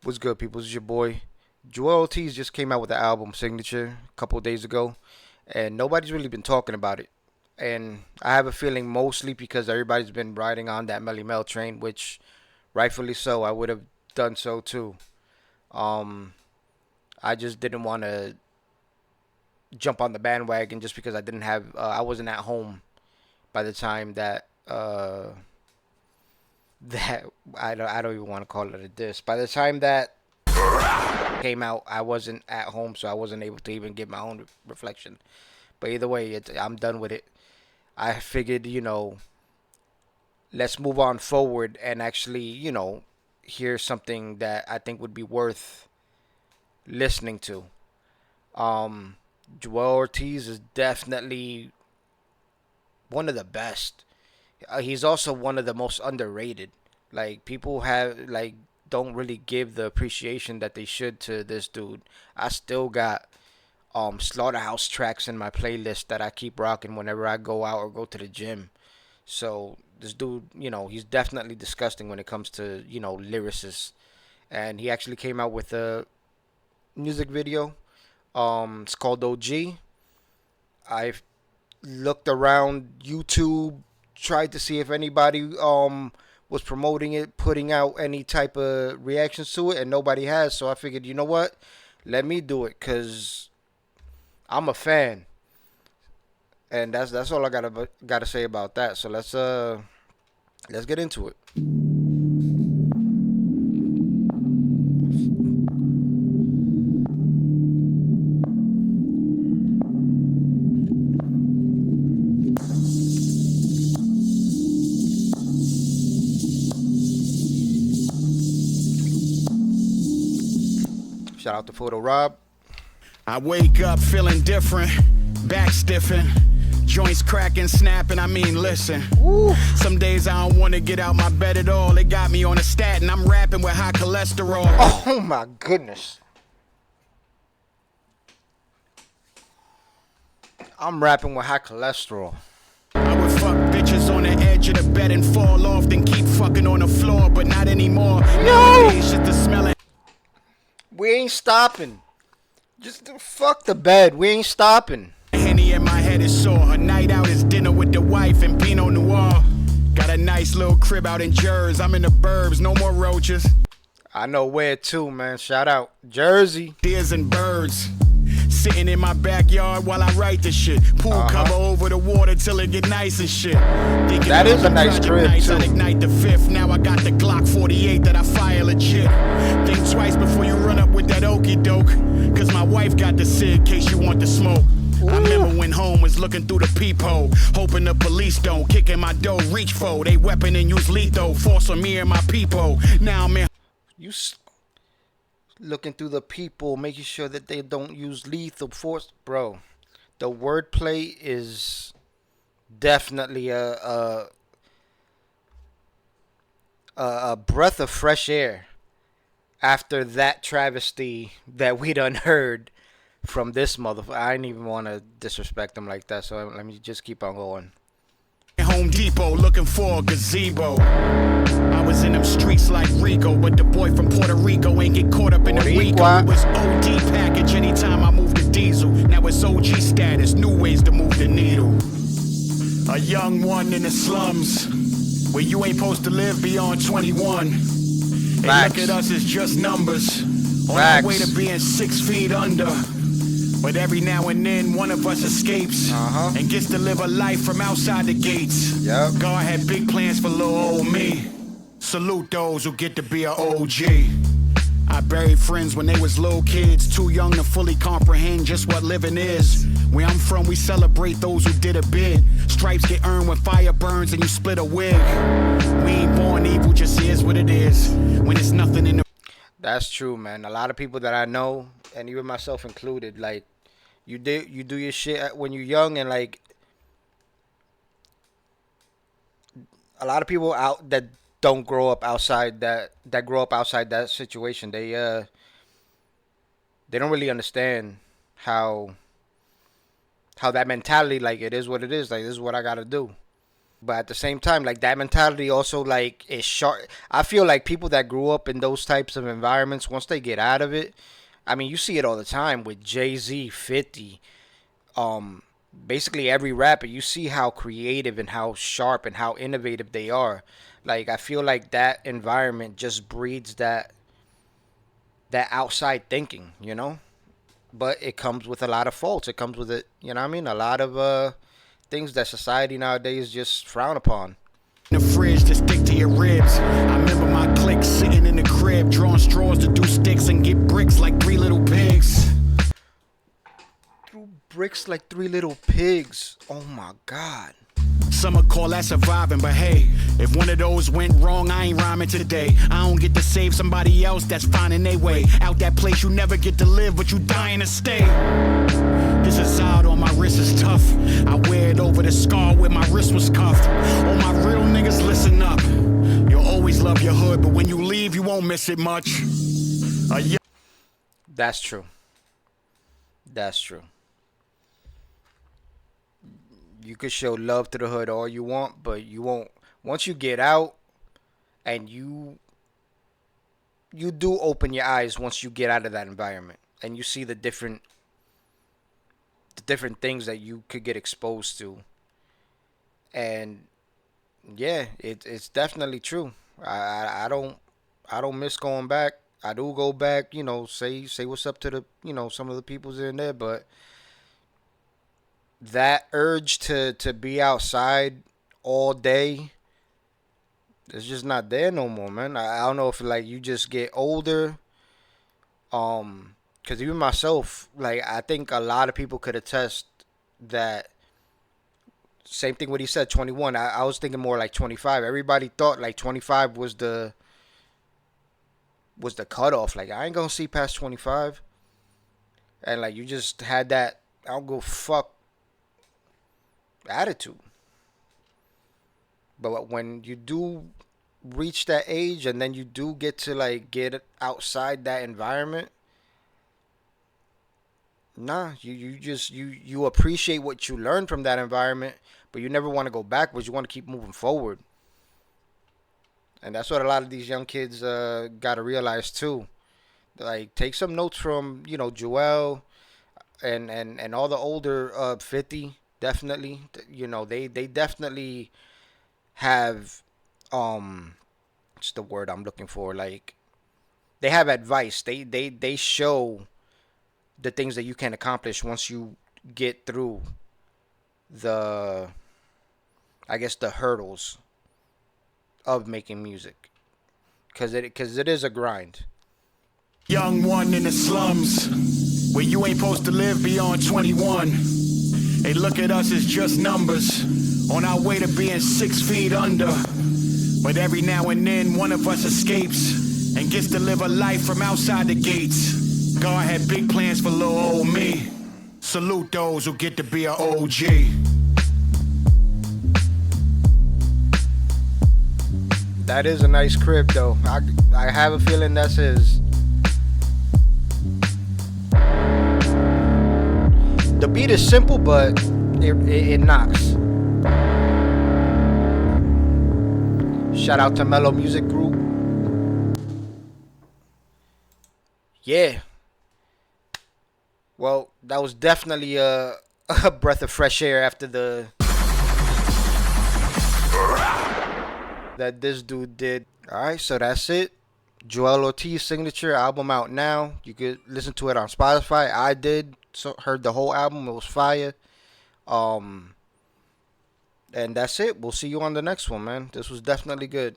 What's good, people? This is your boy. Joel Ortiz just came out with the album Signature a couple of days ago, and nobody's really been talking about it. And I have a feeling mostly because everybody's been riding on that Melly Mel train, which rightfully so. I would have done so too. Um, I just didn't want to jump on the bandwagon just because I wasn't at home by the time that I don't even want to call it a diss. By the time that came out, I wasn't at home, so I wasn't able to even give my own reflection. But either way, I'm done with it. I figured, let's move on forward and actually, hear something that I think would be worth listening to. Um, Joel Ortiz is definitely one of the best. He's also one of the most underrated. Like people don't really give the appreciation that they should to this dude. I still got slaughterhouse tracks in my playlist that I keep rocking whenever I go out or go to the gym. So this dude, he's definitely disgusting when it comes to, lyricists. And he actually came out with a music video. It's called OG. I've looked around YouTube, tried to see if anybody was promoting it, putting out any type of reactions to it, and nobody has. So I figured, you know what? Let me do it, cause I'm a fan, and that's all I gotta say about that. So let's get into it. Shout out to Photo Rob. I wake up feeling different, back stiffing, joints cracking, snapping. I mean, listen. Woo. Some days I don't want to get out my bed at all. It got me on a statin. I'm rapping with high cholesterol. Oh my goodness. I'm rapping with high cholesterol. I would fuck bitches on the edge of the bed and fall off, then keep fucking on the floor, but not anymore. No! It's just the smell. We ain't stopping. Just fuck the bed. We ain't stopping. Henny in my head is sore. A night out is dinner with the wife and Pinot Noir. Got a nice little crib out in Jersey. I'm in the burbs, no more roaches. I know where too, man. Shout out Jersey. Deers and birds. Sitting in my backyard while I write this shit. Pool cover over the water till it get nice and shit. Thinking that is a nice crib too. I'd ignite the fifth. Now I got the Glock 48 that I fire legit. Think twice before you run up with that okie doke. Cause my wife got the SIG, case you want the smoke. Ooh. I remember when home was looking through the peephole, hoping the police don't kick in my door, reach for they weapon and use lethal, force on me and my people. Now I'm in. You looking through the people, making sure that they don't use lethal force, bro. The wordplay is definitely a breath of fresh air after that travesty that we done heard from this motherfucker. I didn't even want to disrespect him like that, so let me just keep on going. Home Depot looking for a gazebo. I was in them streets like Rico, but the boy from Puerto Rico ain't get caught up in the Rico. It was OD package anytime I moved the diesel. Now it's OG status, new ways to move the needle. A young one in the slums, where you ain't supposed to live beyond 21. And look at us as just numbers, on our way to being 6 feet under. But every now and then, one of us escapes and gets to live a life from outside the gates. Yep. God had big plans for little old me. Salute those who get to be an OG. I buried friends when they was little kids, too young to fully comprehend just what living is. Where I'm from, we celebrate those who did a bid. Stripes get earned when fire burns and you split a wig. We ain't born evil, just is what it is. When it's nothing in the... That's true, man. A lot of people that I know, and even myself included, like, you do your shit when you're young, and like a lot of people out that don't grow up outside that grow up outside that situation, they don't really understand how that mentality, like, it is what it is, like, this is what I gotta do. But at the same time, like that mentality also like is sharp. I feel like people that grew up in those types of environments, once they get out of it, I mean, you see it all the time with Jay-Z, 50, um, basically every rapper. You see how creative and how sharp and how innovative they are. Like I feel like that environment just breeds that outside thinking, you know. But it comes with a lot of faults. It comes with it, you know what I mean? A lot of things that society nowadays just frown upon. In the fridge to stick to your ribs. I remember my clique sitting in the crib, drawing straws to do sticks and get bricks like three little pigs. Threw bricks like three little pigs. Oh my god. Some would call that surviving, but hey, if one of those went wrong, I ain't rhyming today. I don't get to save somebody else that's finding their way out that place you never get to live, but you dying to stay. This is odd on my wrist is tough. I wear it over the scar where my wrist was cuffed. All my real niggas, listen up. You'll always love your hood, but when you leave, you won't miss it much. That's true. That's true. You could show love to the hood all you want, but you won't. Once you get out and you do open your eyes once you get out of that environment and you see the different things that you could get exposed to. And yeah, it's definitely true. I don't miss going back. I do go back, say what's up to the some of the peoples in there, but that urge to be outside all day, it's just not there no more, man. I don't know if like you just get older, because even myself, like I think a lot of people could attest that same thing what he said, 21. I was thinking more like 25. Everybody thought like 25 was the cutoff. Like I ain't gonna see past 25, and like you just had that I don't go fuck attitude. But when you do reach that age and then you do get to like get outside that environment, nah, you appreciate what you learned from that environment, but you never want to go backwards. You want to keep moving forward. And that's what a lot of these young kids got to realize too. Like take some notes from, Joel and all the older 50 definitely. They definitely have what's the word I'm looking for? Like they have advice. They show the things that you can accomplish once you get through the I guess the hurdles of making music, because it is a grind. Young one in the slums, where you ain't supposed to live beyond 21. They look at us as just numbers, on our way to being 6 feet under. But every now and then, one of us escapes and gets to live a life from outside the gates. God had big plans for little old me. Salute those who get to be an OG. That is a nice crib, though. I have a feeling that's his. The beat is simple, but it knocks. Shout out to Mellow Music Group. Yeah. Well, that was definitely a breath of fresh air after that this dude did. Alright, so that's it. Joel Ortiz signature album out now. You could listen to it on Spotify. I did. So heard the whole album. It was fire. And that's it. We'll see you on the next one, man. This was definitely good.